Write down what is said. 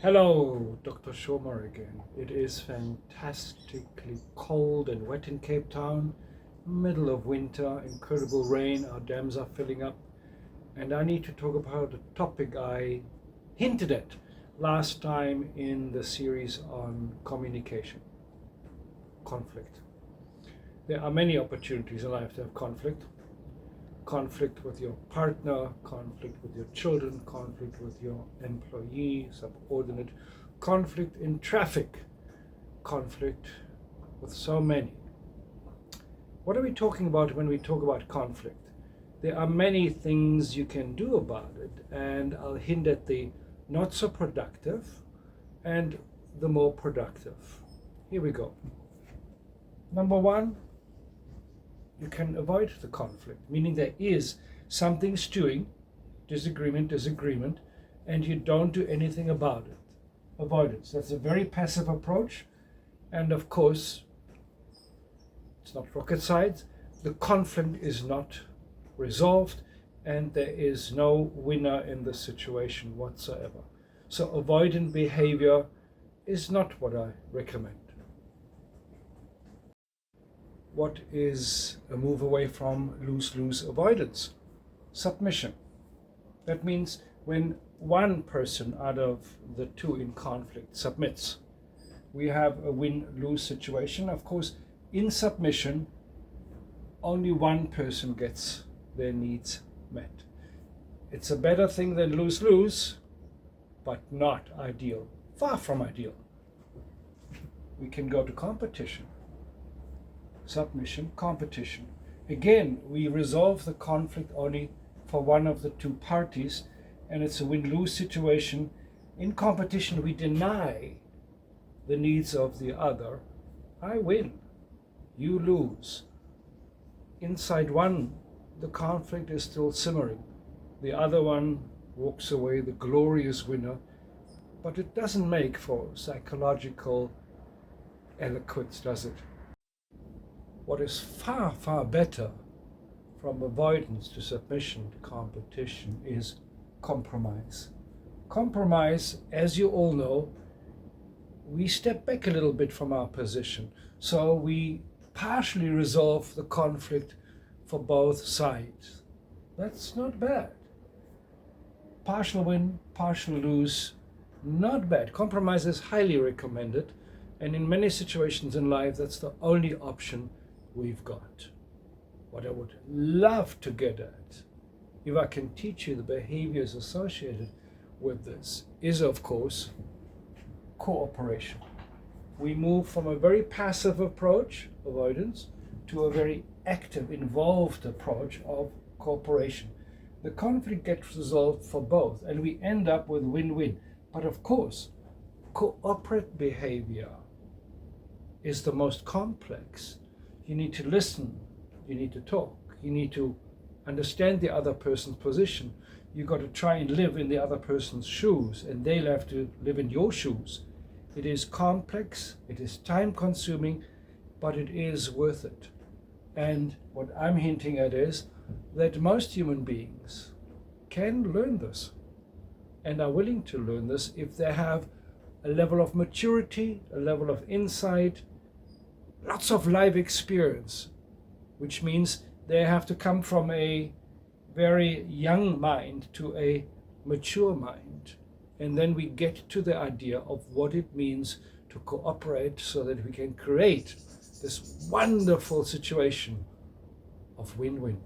Hello, Dr. Schomer again. It is fantastically cold and wet in Cape Town, middle of winter, incredible rain, our dams are filling up, and I need to talk about a topic I hinted at last time in the series on communication, conflict. There are many opportunities in life to have conflict. Conflict with your partner, conflict with your children, conflict with your employee, subordinate, conflict in traffic, conflict with so many. What are we talking about when we talk about conflict? There are many things you can do about it, and I'll hint at the not so productive and the more productive. Here we go. Number one, you can avoid the conflict, meaning there is something stewing, disagreement, and you don't do anything about it. Avoidance. That's a very passive approach, and of course, it's not rocket science. The conflict is not resolved, and there is no winner in the situation whatsoever. So avoidant behavior is not what I recommend. What is a move away from lose-lose avoidance? Submission. That means when one person out of the two in conflict submits, we have a win-lose situation. Of course, in submission, only one person gets their needs met. It's a better thing than lose-lose, but not ideal. Far from ideal. We can go to competition. Submission, competition. Again, we resolve the conflict only for one of the two parties, and it's a win-lose situation. In competition, we deny the needs of the other. I win, you lose. Inside one, the conflict is still simmering. The other one walks away the glorious winner, but it doesn't make for psychological eloquence, does it? What is far, far better from avoidance to submission to competition is compromise. Compromise, as you all know, we step back a little bit from our position. So we partially resolve the conflict for both sides. That's not bad. Partial win, partial lose, not bad. Compromise is highly recommended. And in many situations in life, that's the only option we've got. What I would love to get at, if I can teach you the behaviors associated with this, is of course cooperation. We move from a very passive approach, avoidance, to a very active, involved approach of cooperation. The conflict gets resolved for both, and we end up with win-win. But of course, cooperate behavior is the most complex. You need to listen, you need to talk, you need to understand the other person's position. You've got to try and live in the other person's shoes, and they'll have to live in your shoes. It is complex, it is time consuming, but it is worth it. And what I'm hinting at is that most human beings can learn this and are willing to learn this if they have a level of maturity, a level of insight, lots of life experience, which means they have to come from a very young mind to a mature mind. And then we get to the idea of what it means to cooperate so that we can create this wonderful situation of win-win.